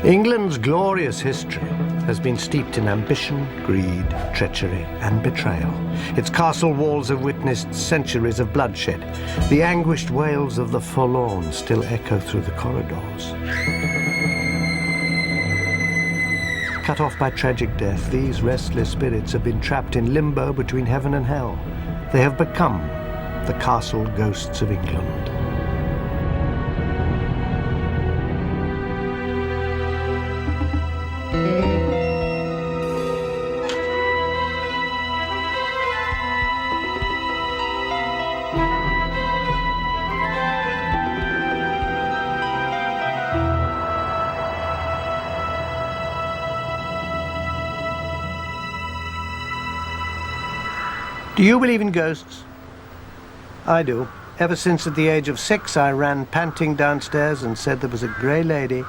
England's glorious history has been steeped in ambition, greed, treachery, and betrayal. Its castle walls have witnessed centuries of bloodshed. The anguished wails of the forlorn still echo through the corridors. Cut off by tragic death, these restless spirits have been trapped in limbo between heaven and hell. They have become the castle ghosts of England. Do you believe in ghosts? I do. Ever since at the age of 6, I ran panting downstairs and said there was a grey lady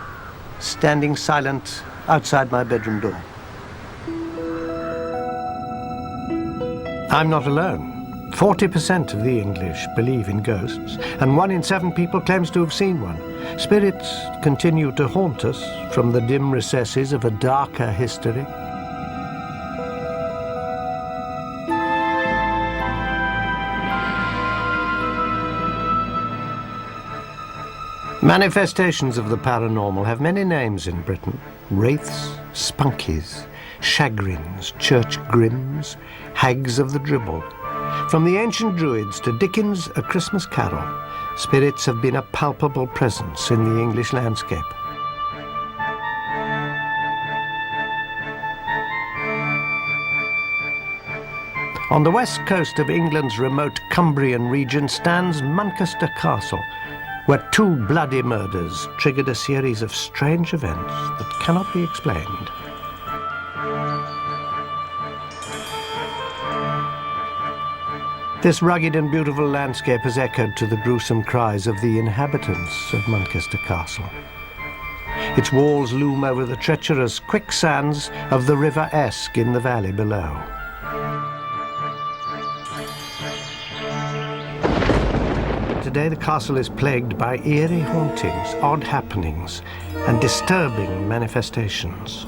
standing silent outside my bedroom door. I'm not alone. 40% of the English believe in ghosts, and 1 in 7 people claims to have seen one. Spirits continue to haunt us from the dim recesses of a darker history. Manifestations of the paranormal have many names in Britain. Wraiths, spunkies, chagrins, church grims, hags of the dribble. From the ancient druids to Dickens' A Christmas Carol, spirits have been a palpable presence in the English landscape. On the west coast of England's remote Cumbrian region stands Manchester Castle, where 2 bloody murders triggered a series of strange events that cannot be explained. This rugged and beautiful landscape has echoed to the gruesome cries of the inhabitants of Manchester Castle. Its walls loom over the treacherous quicksands of the River Esk in the valley below. Today the castle is plagued by eerie hauntings, odd happenings, and disturbing manifestations.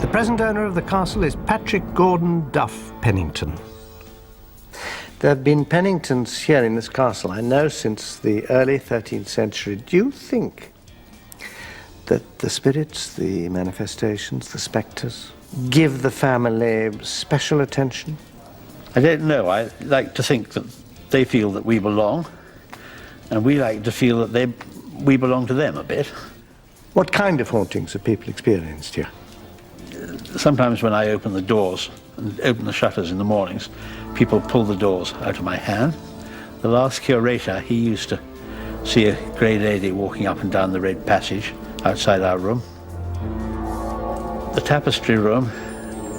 The present owner of the castle is Patrick Gordon Duff Pennington. There have been Penningtons here in this castle, I know, since the early 13th century. Do you think that the spirits, the manifestations, the spectres, give the family special attention? I don't know. I like to think that they feel that we belong, and we like to feel that we belong to them a bit. What kind of hauntings have people experienced here? Sometimes when I open the doors and open the shutters in the mornings, people pull the doors out of my hand. The last curator, he used to see a grey lady walking up and down the red passage outside our room. The tapestry room,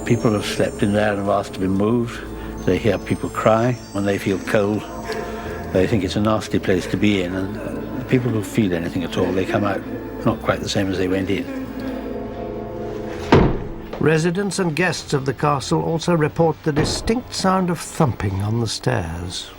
people have slept in there and have asked to be moved. They hear people cry when they feel cold. They think it's a nasty place to be in, and the people who feel anything at all, they come out not quite the same as they went in. Residents and guests of the castle also report the distinct sound of thumping on the stairs.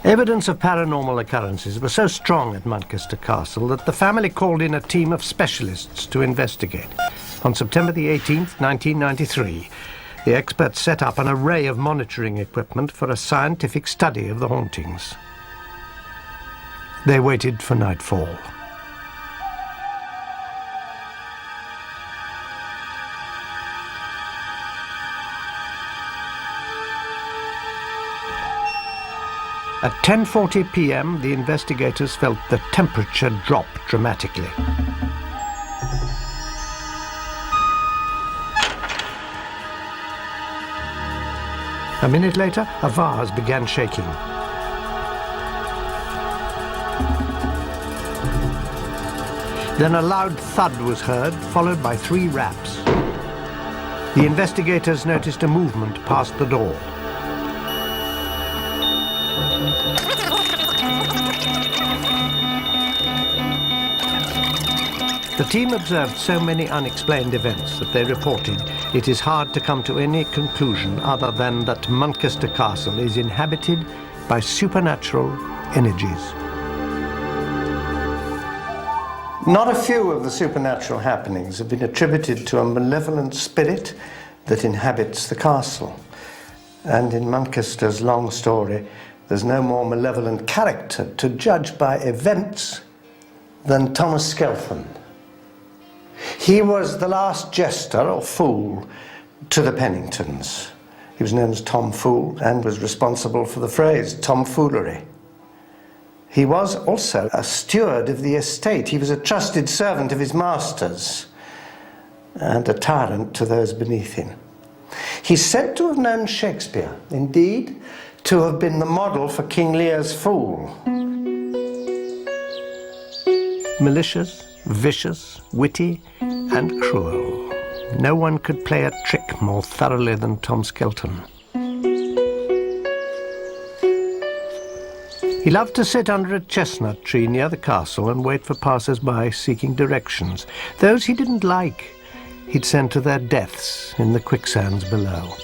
Evidence of paranormal occurrences was so strong at Manchester Castle that the family called in a team of specialists to investigate. On September the 18th, 1993, the experts set up an array of monitoring equipment for a scientific study of the hauntings. They waited for nightfall. At 10:40 p.m., the investigators felt the temperature drop dramatically. A minute later, a vase began shaking. Then a loud thud was heard, followed by 3 raps. The investigators noticed a movement past the door. The team observed so many unexplained events that they reported it is hard to come to any conclusion other than that Muncaster Castle is inhabited by supernatural energies. Not a few of the supernatural happenings have been attributed to a malevolent spirit that inhabits the castle. And in Muncaster's long story, there's no more malevolent character to judge by events than Thomas Skelton. He was the last jester or fool to the Penningtons. He was known as Tom Fool and was responsible for the phrase tomfoolery. He was also a steward of the estate. He was a trusted servant of his masters and a tyrant to those beneath him. He's said to have known Shakespeare, indeed, to have been the model for King Lear's fool. Malicious, vicious, witty, and cruel. No one could play a trick more thoroughly than Tom Skelton. He loved to sit under a chestnut tree near the castle and wait for passers-by seeking directions. Those he didn't like, he'd send to their deaths in the quicksands below.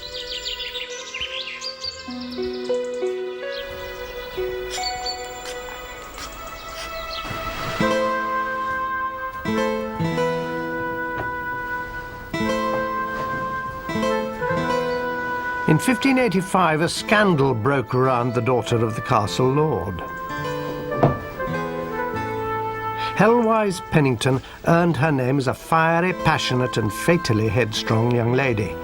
In 1585, a scandal broke around the daughter of the castle lord. Helwise Pennington earned her name as a fiery, passionate and fatally headstrong young lady.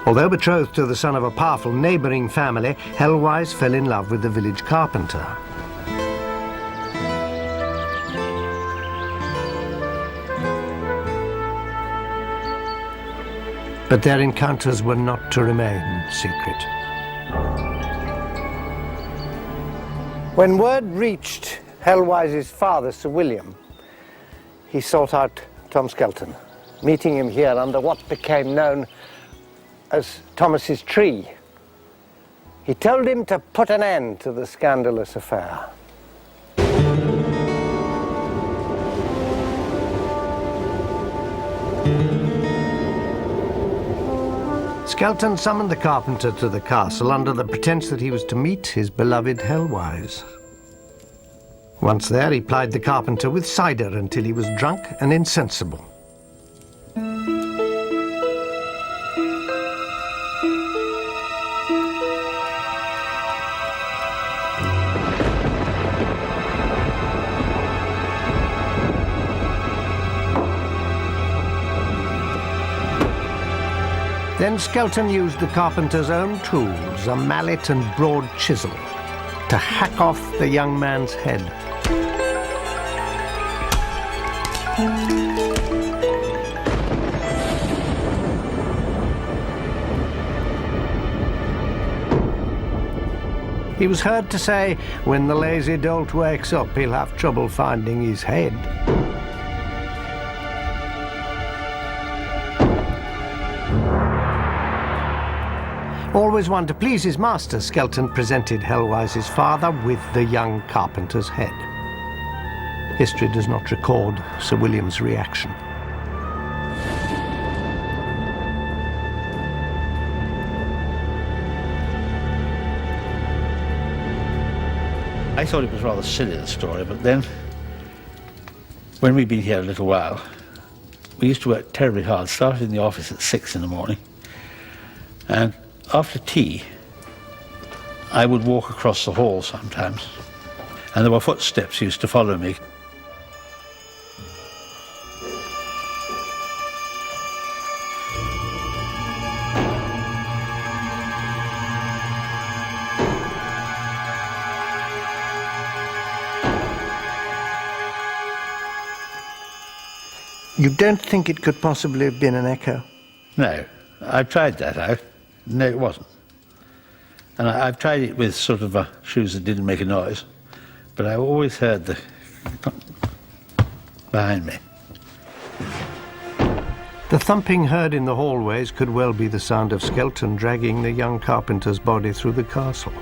Although betrothed to the son of a powerful neighbouring family, Helwise fell in love with the village carpenter. But their encounters were not to remain secret. When word reached Helwise's father, Sir William, he sought out Tom Skelton, meeting him here under what became known as Thomas's tree. He told him to put an end to the scandalous affair. Skelton summoned the carpenter to the castle under the pretence that he was to meet his beloved Helwise. Once there, he plied the carpenter with cider until he was drunk and insensible. Then Skelton used the carpenter's own tools, a mallet and broad chisel, to hack off the young man's head. He was heard to say, "When the lazy dolt wakes up, he'll have trouble finding his head." Always one to please his master, Skelton presented Helwise's father with the young carpenter's head. History does not record Sir William's reaction. I thought it was rather silly, the story, but then, when we'd been here a little while, we used to work terribly hard, started in the office at 6 in the morning, and after tea, I would walk across the hall sometimes, and there were footsteps used to follow me. You don't think it could possibly have been an echo? No, I've tried that out. No, it wasn't. And I've tried it with sort of shoes that didn't make a noise, but I always heard the behind me. The thumping heard in the hallways could well be the sound of Skelton dragging the young carpenter's body through the castle.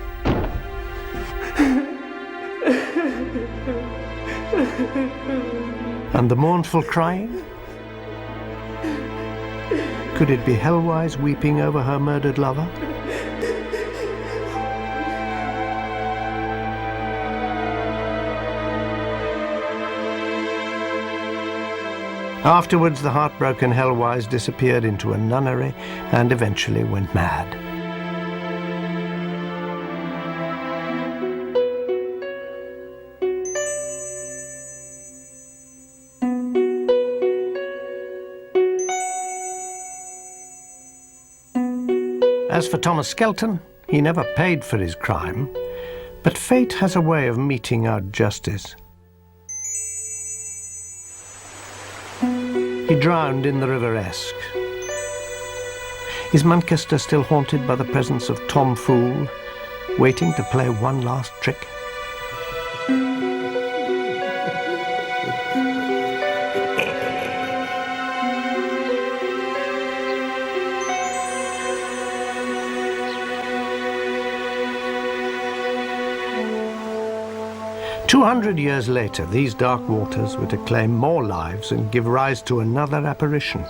And the mournful crying? Could it be Hellwise weeping over her murdered lover? Afterwards, the heartbroken Hellwise disappeared into a nunnery and eventually went mad. As for Thomas Skelton, he never paid for his crime, but fate has a way of meting out justice. He drowned in the River Esk. Is Manchester still haunted by the presence of Tom Fool, waiting to play one last trick? 200 years later, these dark waters were to claim more lives and give rise to another apparition.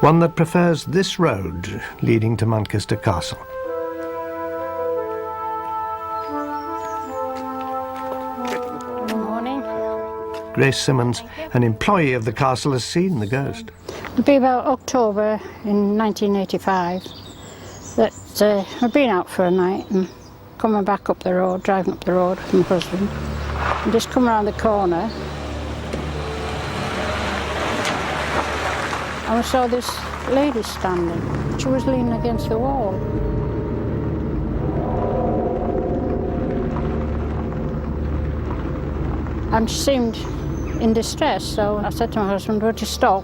One that prefers this road leading to Manchester Castle. Good morning. Grace Simmons, an employee of the castle, has seen the ghost. It'll be about October in 1985 that I'd been out for a night and coming back up the road, driving up the road with my husband, and just come around the corner and we saw this lady standing. She was leaning against the wall. And she seemed in distress, so I said to my husband, would you stop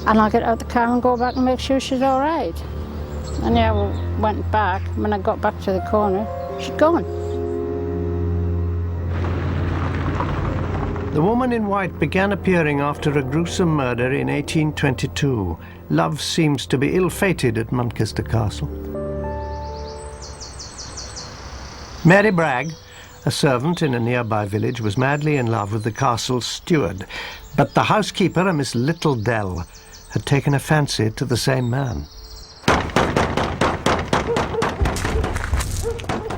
and I'll get out the car and go back and make sure she's all right. And yeah, we went back. When I got back to the corner, she'd gone. The woman in white began appearing after a gruesome murder in 1822. Love seems to be ill-fated at Manchester Castle. Mary Bragg, a servant in a nearby village, was madly in love with the castle's steward, but the housekeeper, a Miss Littledell, had taken a fancy to the same man.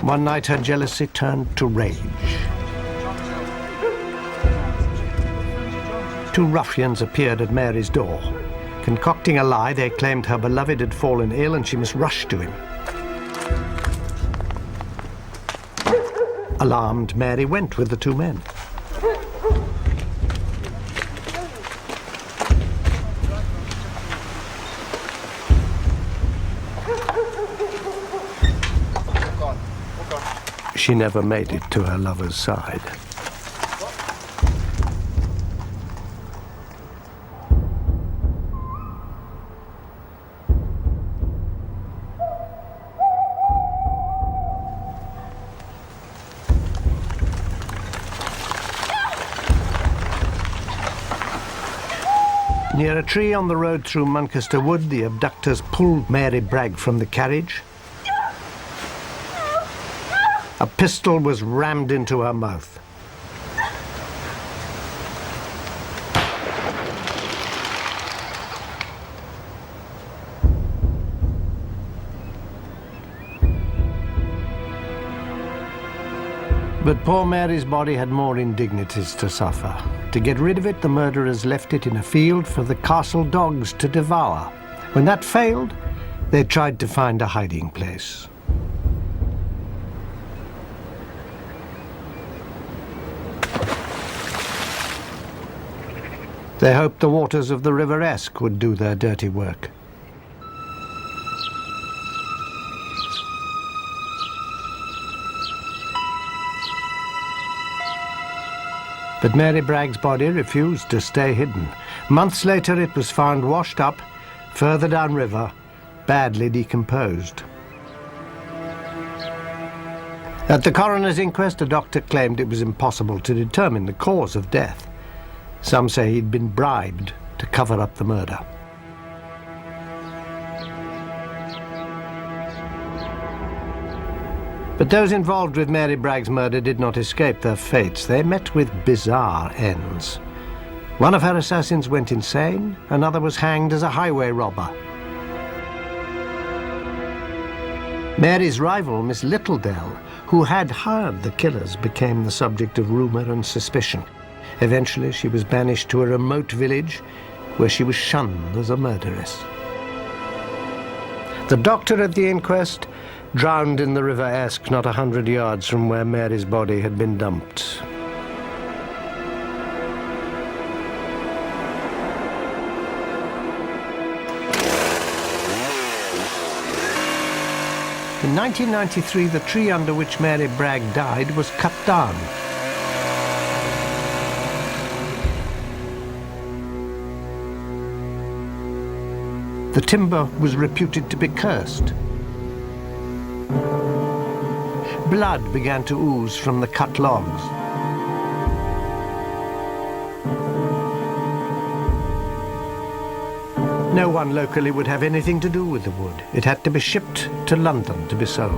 One night her jealousy turned to rage. Two ruffians appeared at Mary's door. Concocting a lie, they claimed her beloved had fallen ill and she must rush to him. Alarmed, Mary went with the two men. She never made it to her lover's side. Near a tree on the road through Manchester Wood, the abductors pulled Mary Bragg from the carriage. A pistol was rammed into her mouth. But poor Mary's body had more indignities to suffer. To get rid of it, the murderers left it in a field for the castle dogs to devour. When that failed, they tried to find a hiding place. They hoped the waters of the River Esk would do their dirty work. But Mary Bragg's body refused to stay hidden. Months later, it was found washed up, further downriver, badly decomposed. At the coroner's inquest, a doctor claimed it was impossible to determine the cause of death. Some say he'd been bribed to cover up the murder. But those involved with Mary Bragg's murder did not escape their fates. They met with bizarre ends. One of her assassins went insane, another was hanged as a highway robber. Mary's rival, Miss Littledale, who had hired the killers, became the subject of rumor and suspicion. Eventually, she was banished to a remote village where she was shunned as a murderess. The doctor at the inquest drowned in the River Esk, not 100 yards from where Mary's body had been dumped. In 1993, the tree under which Mary Bragg died was cut down. The timber was reputed to be cursed. Blood began to ooze from the cut logs. No one locally would have anything to do with the wood. It had to be shipped to London to be sold.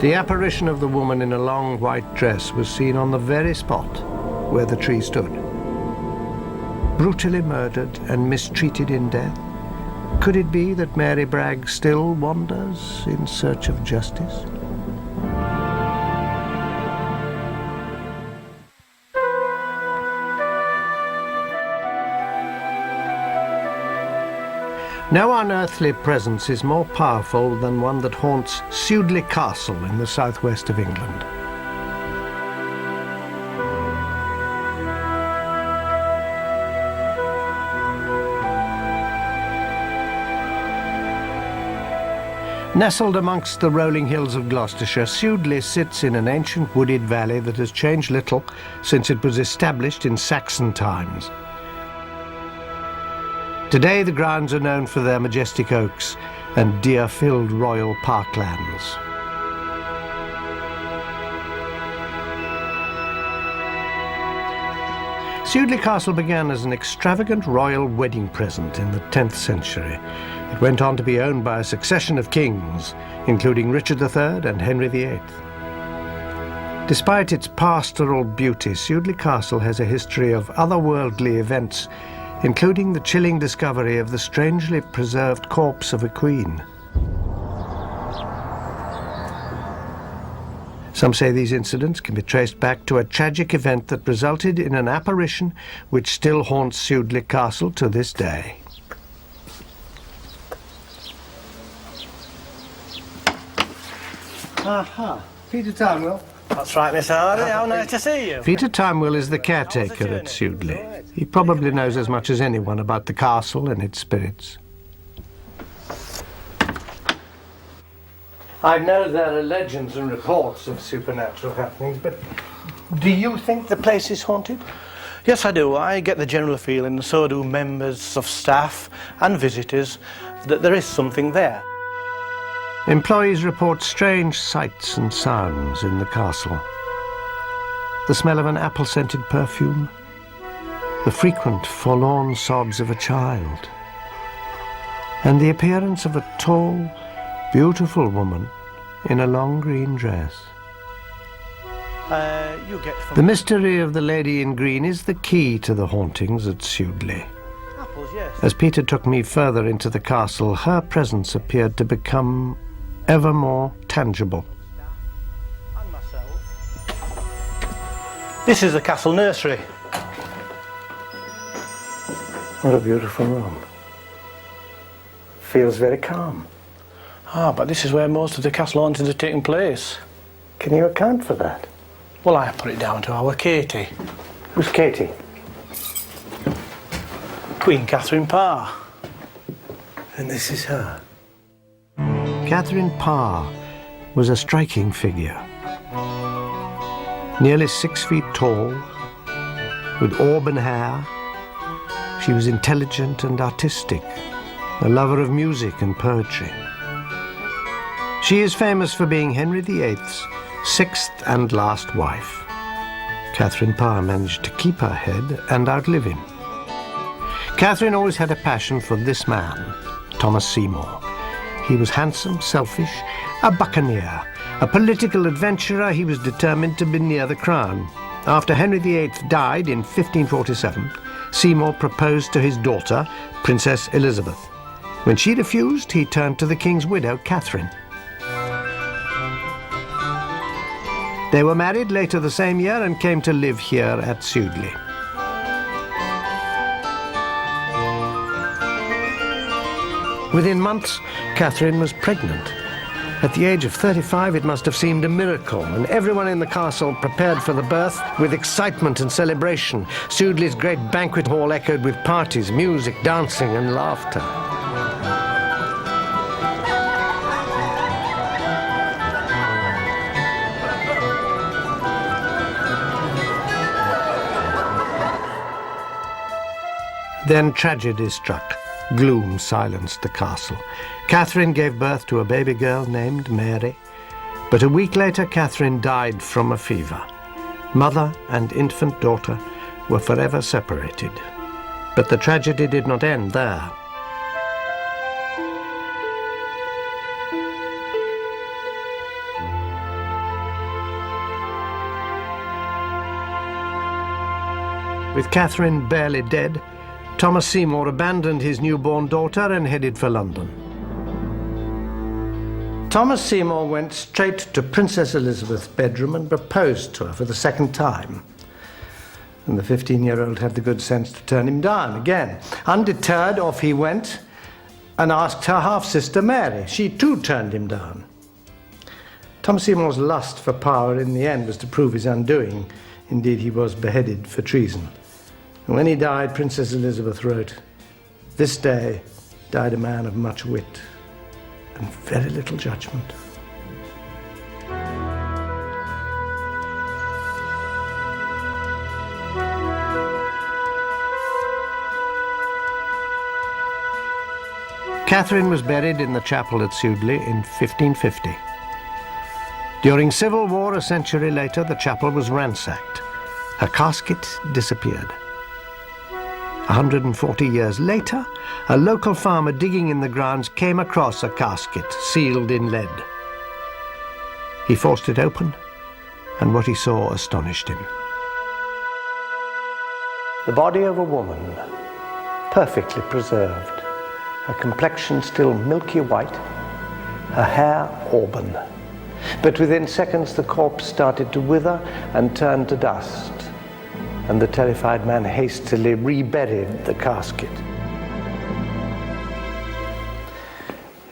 The apparition of the woman in a long white dress was seen on the very spot where the tree stood. Brutally murdered and mistreated in death, could it be that Mary Bragg still wanders in search of justice? No unearthly presence is more powerful than one that haunts Sudeley Castle in the southwest of England. Nestled amongst the rolling hills of Gloucestershire, Sudeley sits in an ancient wooded valley that has changed little since it was established in Saxon times. Today, the grounds are known for their majestic oaks and deer-filled royal parklands. Sudeley Castle began as an extravagant royal wedding present in the 10th century. It went on to be owned by a succession of kings, including Richard III and Henry VIII. Despite its pastoral beauty, Sudeley Castle has a history of otherworldly events, including the chilling discovery of the strangely preserved corpse of a queen. Some say these incidents can be traced back to a tragic event that resulted in an apparition which still haunts Sudeley Castle to this day. Aha, Peter Timewell. That's right, Miss Hardy. How nice to see you. Peter Timewell is the caretaker at Sudeley. He probably knows as much as anyone about the castle and its spirits. I know there are legends and reports of supernatural happenings, but do you think the place is haunted? Yes, I do. I get the general feeling, and so do members of staff and visitors, that there is something there. Employees report strange sights and sounds in the castle. The smell of an apple-scented perfume, the frequent forlorn sobs of a child, and the appearance of a tall, beautiful woman in a long green dress. The mystery of the lady in green is the key to the hauntings at Sudeley. Apples, yes. As Peter took me further into the castle, her presence appeared to become ever more tangible. And myself. This is the castle nursery. What a beautiful room. Feels very calm. But this is where most of the castle hauntings are taking place. Can you account for that? Well, I put it down to our Katie, Who's Katie? Queen Catherine Parr. And this is her. Catherine Parr was a striking figure. Nearly 6 feet tall, with auburn hair, she was intelligent and artistic, a lover of music and poetry. She is famous for being Henry VIII's 6th and last wife. Catherine Parr managed to keep her head and outlive him. Catherine always had a passion for this man, Thomas Seymour. He was handsome, selfish, a buccaneer, a political adventurer. He was determined to be near the crown. After Henry VIII died in 1547, Seymour proposed to his daughter, Princess Elizabeth. When she refused, he turned to the king's widow, Catherine. They were married later the same year and came to live here at Sudeley. Within months, Catherine was pregnant. At the age of 35, it must have seemed a miracle, and everyone in the castle prepared for the birth with excitement and celebration. Sudeley's great banquet hall echoed with parties, music, dancing, and laughter. Then tragedy struck. Gloom silenced the castle. Catherine gave birth to a baby girl named Mary, but a week later Catherine died from a fever. Mother and infant daughter were forever separated. But the tragedy did not end there. With Catherine barely dead, Thomas Seymour abandoned his newborn daughter and headed for London. Thomas Seymour went straight to Princess Elizabeth's bedroom and proposed to her for the second time. And the 15-year-old had the good sense to turn him down again. Undeterred, off he went and asked her half-sister Mary. She too turned him down. Thomas Seymour's lust for power in the end was to prove his undoing. Indeed, he was beheaded for treason. And when he died, Princess Elizabeth wrote, "This day died a man of much wit and very little judgment." Catherine was buried in the chapel at Sudeley in 1550. During civil war a century later, the chapel was ransacked. Her casket disappeared. 140 years later, a local farmer digging in the grounds came across a casket sealed in lead. He forced it open, and what he saw astonished him. The body of a woman, perfectly preserved, her complexion still milky white, her hair auburn. But within seconds the corpse started to wither and turn to dust, and the terrified man hastily reburied the casket.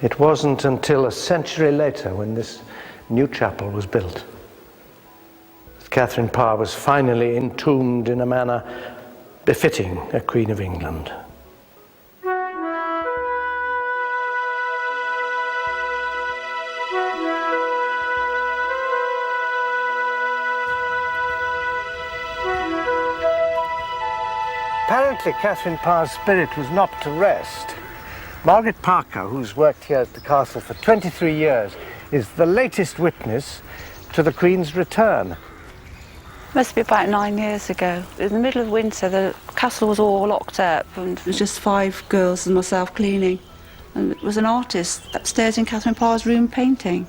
It wasn't until a century later when this new chapel was built that Catherine Parr was finally entombed in a manner befitting a Queen of England. Apparently, Catherine Parr's spirit was not to rest. Margaret Parker, who's worked here at the castle for 23 years, is the latest witness to the Queen's return. Must be about 9 years ago. In the middle of winter, the castle was all locked up, and it was just 5 girls and myself cleaning. And there was an artist upstairs in Catherine Parr's room painting.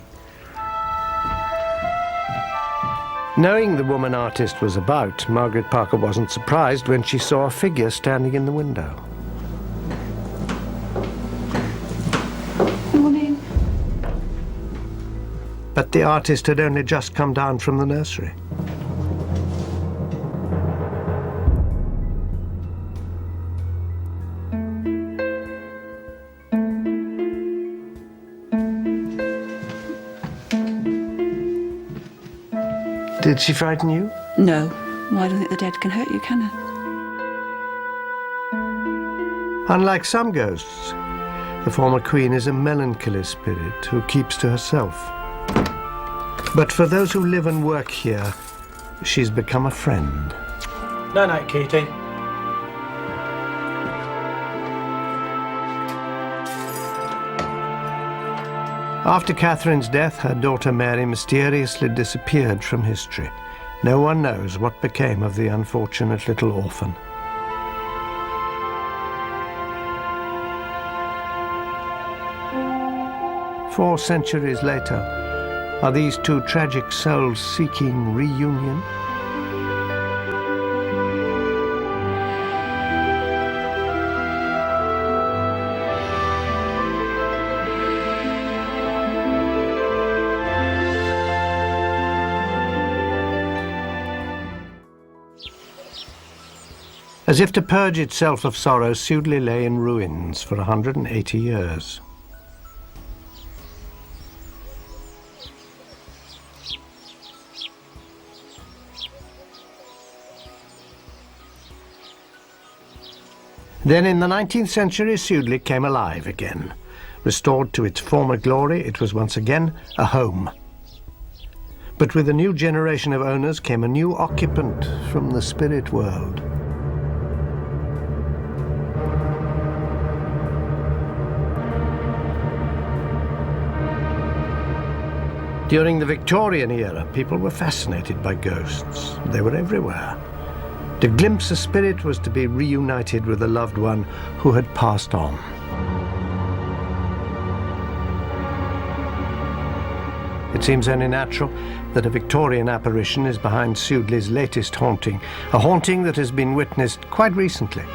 Knowing the woman artist was about, Margaret Parker wasn't surprised when she saw a figure standing in the window. Morning. But the artist had only just come down from the nursery. Did she frighten you? No. Well, I don't think the dead can hurt you, can it? Unlike some ghosts, the former queen is a melancholy spirit who keeps to herself. But for those who live and work here, she's become a friend. Night-night, Katie. After Catherine's death, her daughter Mary mysteriously disappeared from history. No one knows what became of the unfortunate little orphan. 4 centuries later, are these two tragic souls seeking reunion? As if to purge itself of sorrow, Sudeley lay in ruins for 180 years. Then in the 19th century, Sudeley came alive again. Restored to its former glory, it was once again a home. But with a new generation of owners came a new occupant from the spirit world. During the Victorian era, people were fascinated by ghosts. They were everywhere. To glimpse a spirit was to be reunited with a loved one who had passed on. It seems only natural that a Victorian apparition is behind Sudeley's latest haunting, a haunting that has been witnessed quite recently.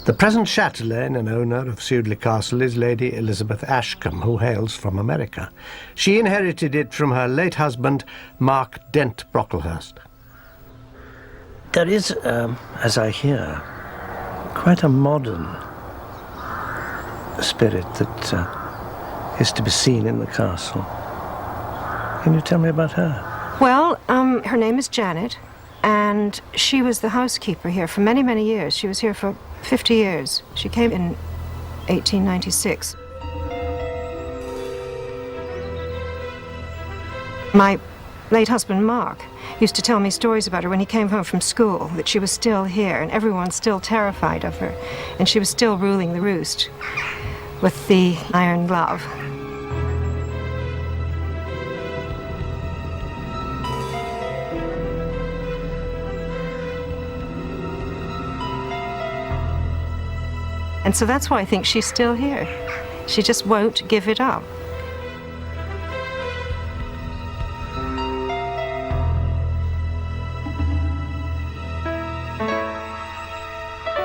The present chatelaine and owner of Sudeley Castle is Lady Elizabeth Ashcombe, who hails from America. She inherited it from her late husband, Mark Dent Brocklehurst. There is, as I hear, quite a modern spirit that is to be seen in the castle. Can you tell me about her? Well, her name is Janet, and she was the housekeeper here for many, many years. She was here for 50 years. She came in 1896. My late husband, Mark, used to tell me stories about her when he came home from school, that she was still here and everyone's still terrified of her, and she was still ruling the roost with the iron glove. And so that's why I think she's still here. She just won't give it up.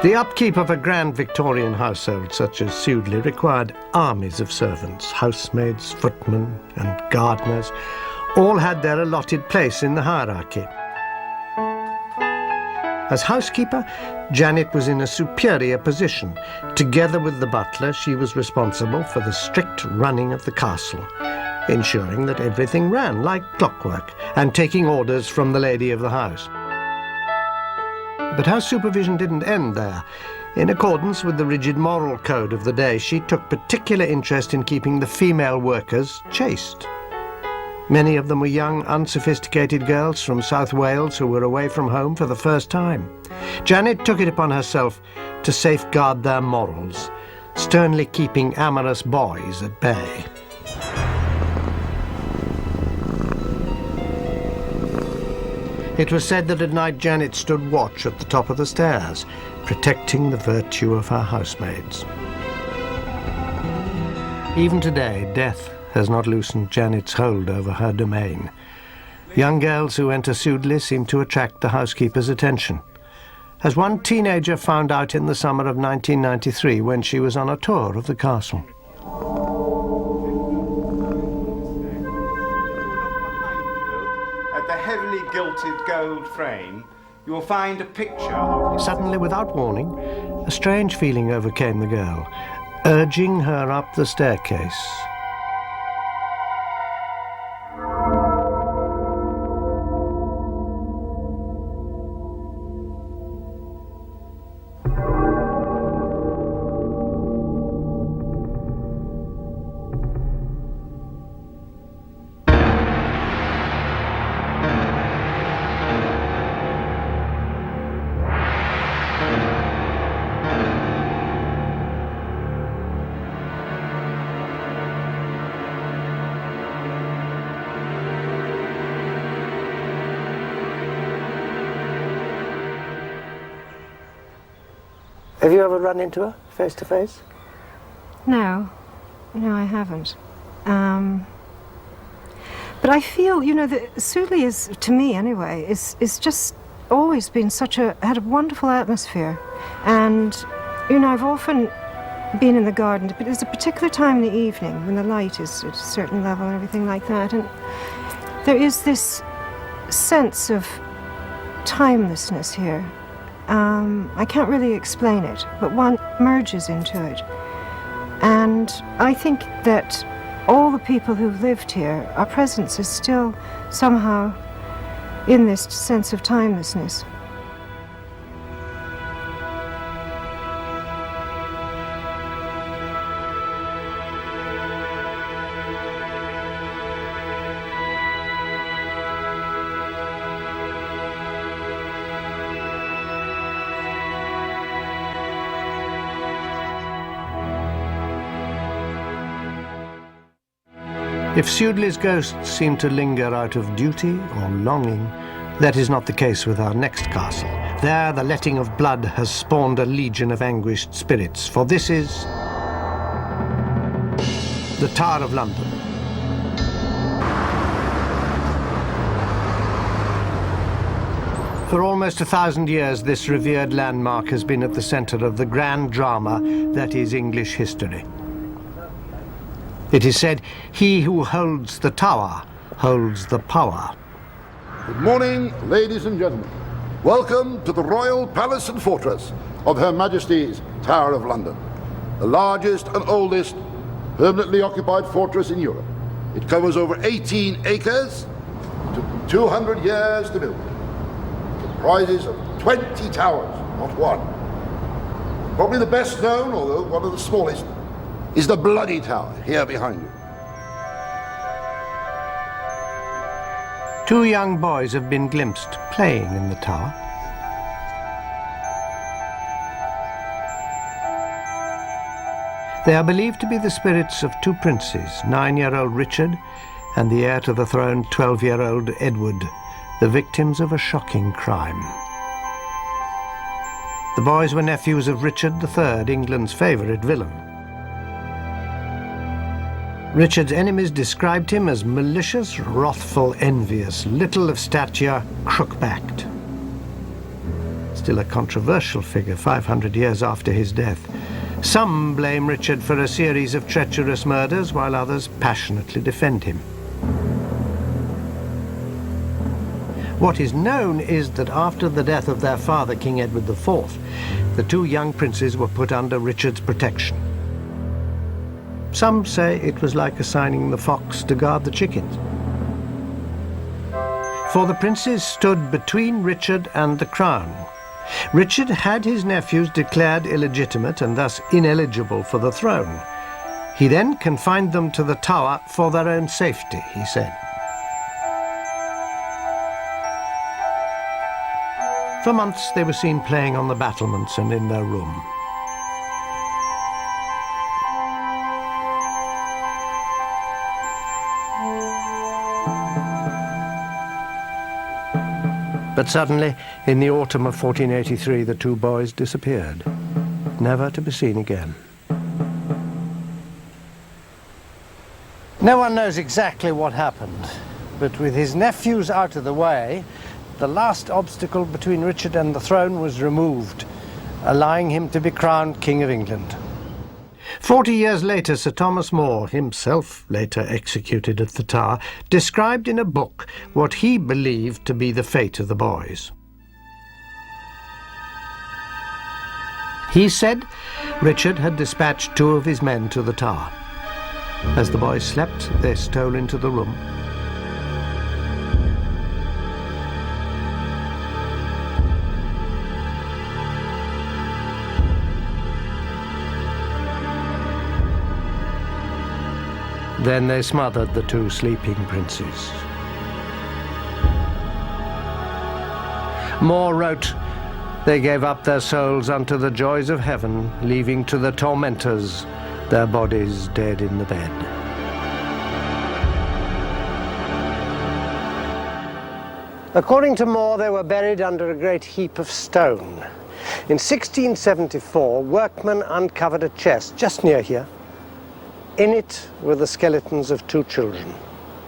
The upkeep of a grand Victorian household such as Sudeley required armies of servants, housemaids, footmen and gardeners. All had their allotted place in the hierarchy. As housekeeper, Janet was in a superior position. Together with the butler, she was responsible for the strict running of the castle, ensuring that everything ran like clockwork and taking orders from the lady of the house. But her supervision didn't end there. In accordance with the rigid moral code of the day, she took particular interest in keeping the female workers chaste. Many of them were young, unsophisticated girls from South Wales who were away from home for the first time. Janet took it upon herself to safeguard their morals, sternly keeping amorous boys at bay. It was said that at night Janet stood watch at the top of the stairs, protecting the virtue of her housemaids. Even today, death has not loosened Janet's hold over her domain. Young girls who enter Sudeley seem to attract the housekeeper's attention, as one teenager found out in the summer of 1993 when she was on a tour of the castle. At the heavily gilded gold frame, you will find a picture of... Suddenly, without warning, a strange feeling overcame the girl, urging her up the staircase. Have you ever run into her, face to face? No, I haven't. But I feel, that Sudley is, to me anyway, is just always been had a wonderful atmosphere. And, I've often been in the garden, but there's a particular time in the evening when the light is at a certain level and everything like that. And there is this sense of timelessness here. I can't really explain it, but one merges into it. And I think that all the people who've lived here, our presence is still somehow in this sense of timelessness. If Sudley's ghosts seem to linger out of duty or longing, that is not the case with our next castle. There the letting of blood has spawned a legion of anguished spirits, for this is the Tower of London. For almost 1,000 years, this revered landmark has been at the centre of the grand drama that is English history. It is said, he who holds the tower holds the power. Good morning, ladies and gentlemen. Welcome to the Royal Palace and Fortress of Her Majesty's Tower of London, the largest and oldest permanently occupied fortress in Europe. It covers over 18 acres, it took 200 years to build. It comprises of 20 towers, not one. Probably the best known, although one of the smallest, is the Bloody Tower, here behind you. Two young boys have been glimpsed playing in the tower. They are believed to be the spirits of two princes, 9-year-old Richard and the heir to the throne, 12-year-old Edward, the victims of a shocking crime. The boys were nephews of Richard III, England's favourite villain. Richard's enemies described him as malicious, wrathful, envious, little of stature, crook-backed. Still a controversial figure 500 years after his death. Some blame Richard for a series of treacherous murders, while others passionately defend him. What is known is that after the death of their father, King Edward IV, the two young princes were put under Richard's protection. Some say it was like assigning the fox to guard the chickens. For the princes stood between Richard and the crown. Richard had his nephews declared illegitimate and thus ineligible for the throne. He then confined them to the tower for their own safety, he said. For months they were seen playing on the battlements and in their room. But suddenly, in the autumn of 1483, the two boys disappeared, never to be seen again. No one knows exactly what happened, but with his nephews out of the way, the last obstacle between Richard and the throne was removed, allowing him to be crowned King of England. 40 years later, Sir Thomas More, himself later executed at the Tower, described in a book what he believed to be the fate of the boys. He said Richard had dispatched two of his men to the Tower. As the boys slept, they stole into the room. Then they smothered the two sleeping princes. More wrote, they gave up their souls unto the joys of heaven, leaving to the tormentors their bodies dead in the bed. According to More, they were buried under a great heap of stone. In 1674, workmen uncovered a chest just near here. In it were the skeletons of 2 children.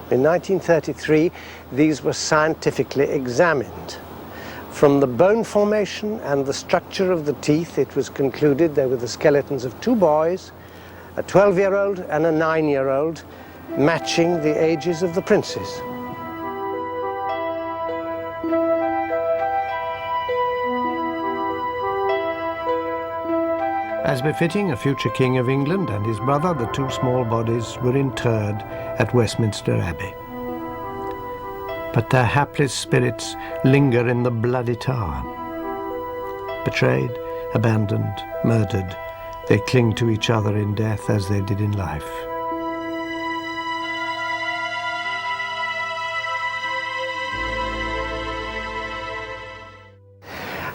In 1933, these were scientifically examined. From the bone formation and the structure of the teeth, it was concluded they were the skeletons of 2 boys, a 12-year-old and a 9-year-old, matching the ages of the princes. As befitting a future king of England and his brother, the 2 small bodies were interred at Westminster Abbey. But their hapless spirits linger in the bloody tower. Betrayed, abandoned, murdered, they cling to each other in death as they did in life.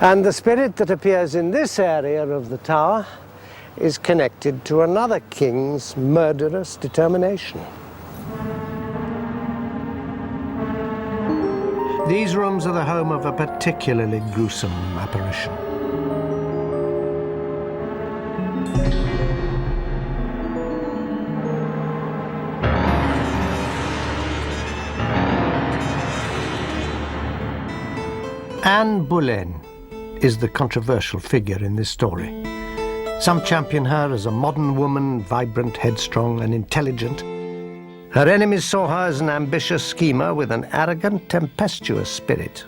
And the spirit that appears in this area of the tower is connected to another king's murderous determination. These rooms are the home of a particularly gruesome apparition. Anne Boleyn is the controversial figure in this story. Some champion her as a modern woman, vibrant, headstrong, and intelligent. Her enemies saw her as an ambitious schemer with an arrogant, tempestuous spirit.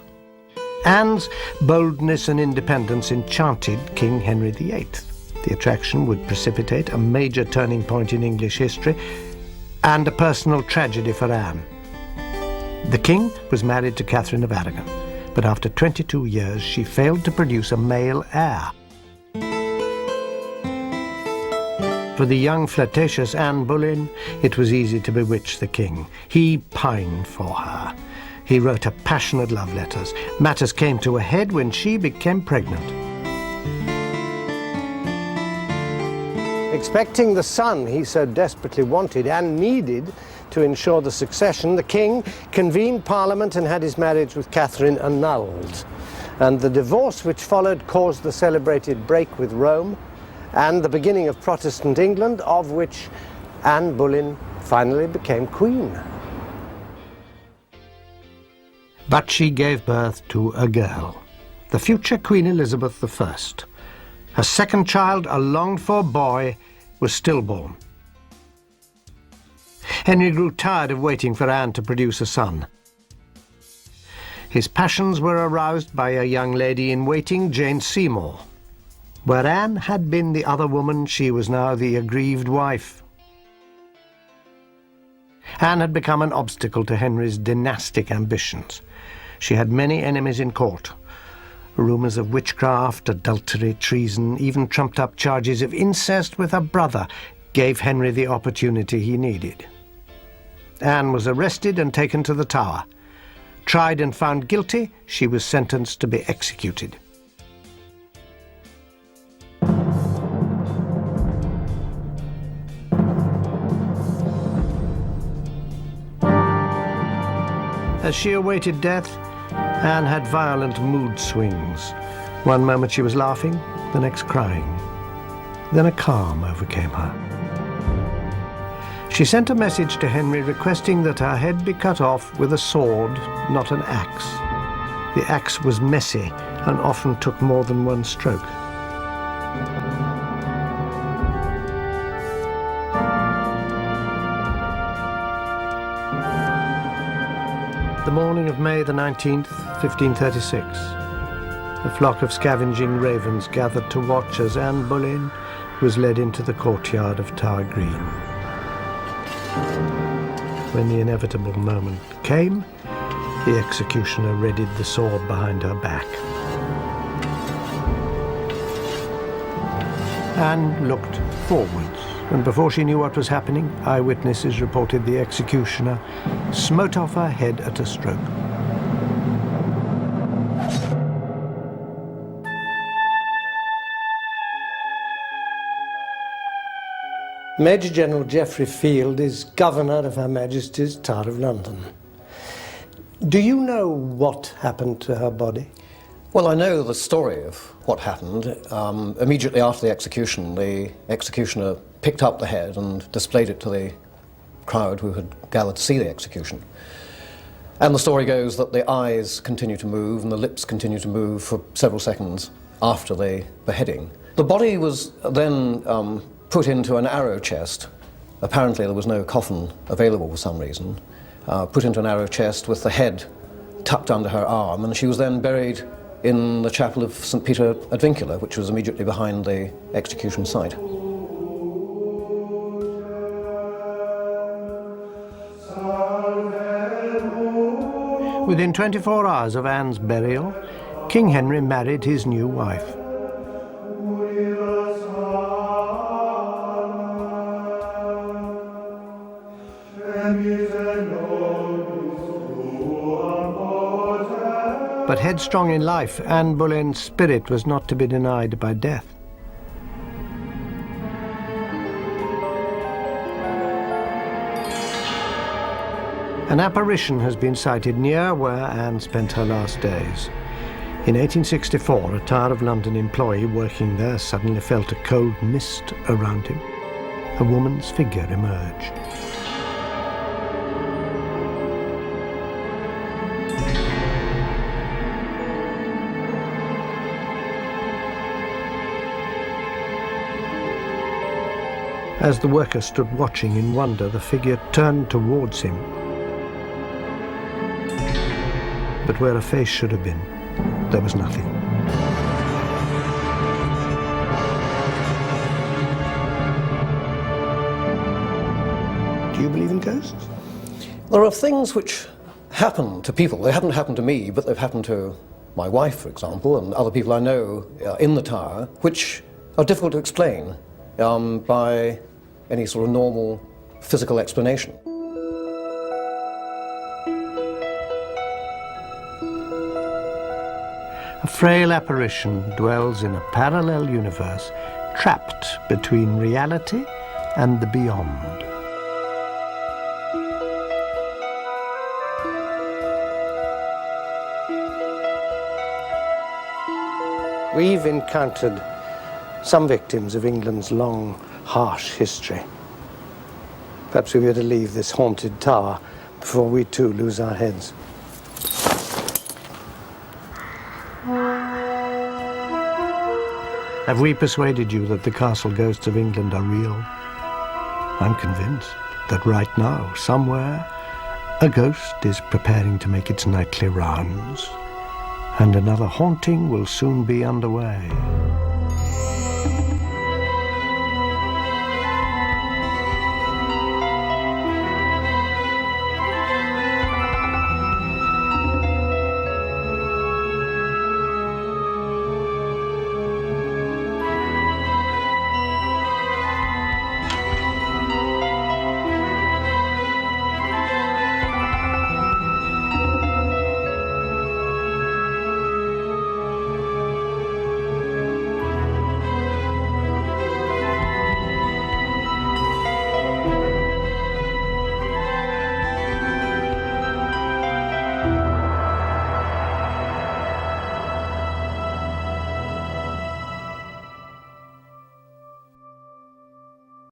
Anne's boldness and independence enchanted King Henry VIII. The attraction would precipitate a major turning point in English history and a personal tragedy for Anne. The king was married to Catherine of Aragon, but after 22 years she failed to produce a male heir. For the young, flirtatious Anne Boleyn, it was easy to bewitch the king. He pined for her. He wrote her passionate love letters. Matters came to a head when she became pregnant. Expecting the son he so desperately wanted and needed to ensure the succession, the king convened Parliament and had his marriage with Catherine annulled. And the divorce which followed caused the celebrated break with Rome and the beginning of Protestant England, of which Anne Boleyn finally became queen. But she gave birth to a girl, the future Queen Elizabeth I. Her second child, a longed-for boy, was stillborn. Henry grew tired of waiting for Anne to produce a son. His passions were aroused by a young lady-in-waiting, Jane Seymour. Where Anne had been the other woman, she was now the aggrieved wife. Anne had become an obstacle to Henry's dynastic ambitions. She had many enemies in court. Rumours of witchcraft, adultery, treason, even trumped-up charges of incest with her brother gave Henry the opportunity he needed. Anne was arrested and taken to the Tower. Tried and found guilty, she was sentenced to be executed. As she awaited death, Anne had violent mood swings. One moment she was laughing, the next crying. Then a calm overcame her. She sent a message to Henry requesting that her head be cut off with a sword, not an axe. The axe was messy and often took more than one stroke. The morning of May the 19th, 1536, a flock of scavenging ravens gathered to watch as Anne Boleyn was led into the courtyard of Tower Green. When the inevitable moment came, the executioner readied the sword behind her back. Anne looked forwards, and before she knew what was happening, eyewitnesses reported the executioner smote off her head at a stroke. Major General Geoffrey Field is Governor of Her Majesty's Tower of London. Do you know what happened to her body? Well, I know the story of what happened. Immediately after the executioner picked up the head and displayed it to the crowd who had gathered to see the execution. And the story goes that the eyes continue to move and the lips continue to move for several seconds after the beheading. The body was then put into an arrow chest. Apparently there was no coffin available for some reason. Put into an arrow chest with the head tucked under her arm, and she was then buried in the chapel of St. Peter ad Vincula, which was immediately behind the execution site. Within 24 hours of Anne's burial, King Henry married his new wife. But headstrong in life, Anne Boleyn's spirit was not to be denied by death. An apparition has been sighted near where Anne spent her last days. In 1864, a Tower of London employee working there suddenly felt a cold mist around him. A woman's figure emerged. As the worker stood watching in wonder, the figure turned towards him. But where a face should have been, there was nothing. Do you believe in ghosts? There are things which happen to people. They haven't happened to me, but they've happened to my wife, for example, and other people I know in the tower, which are difficult to explain by any sort of normal physical explanation. A frail apparition dwells in a parallel universe, trapped between reality and the beyond. We've encountered some victims of England's long, harsh history. Perhaps we better leave this haunted tower before we too lose our heads. Have we persuaded you that the castle ghosts of England are real? I'm convinced that right now, somewhere, a ghost is preparing to make its nightly rounds, and another haunting will soon be underway.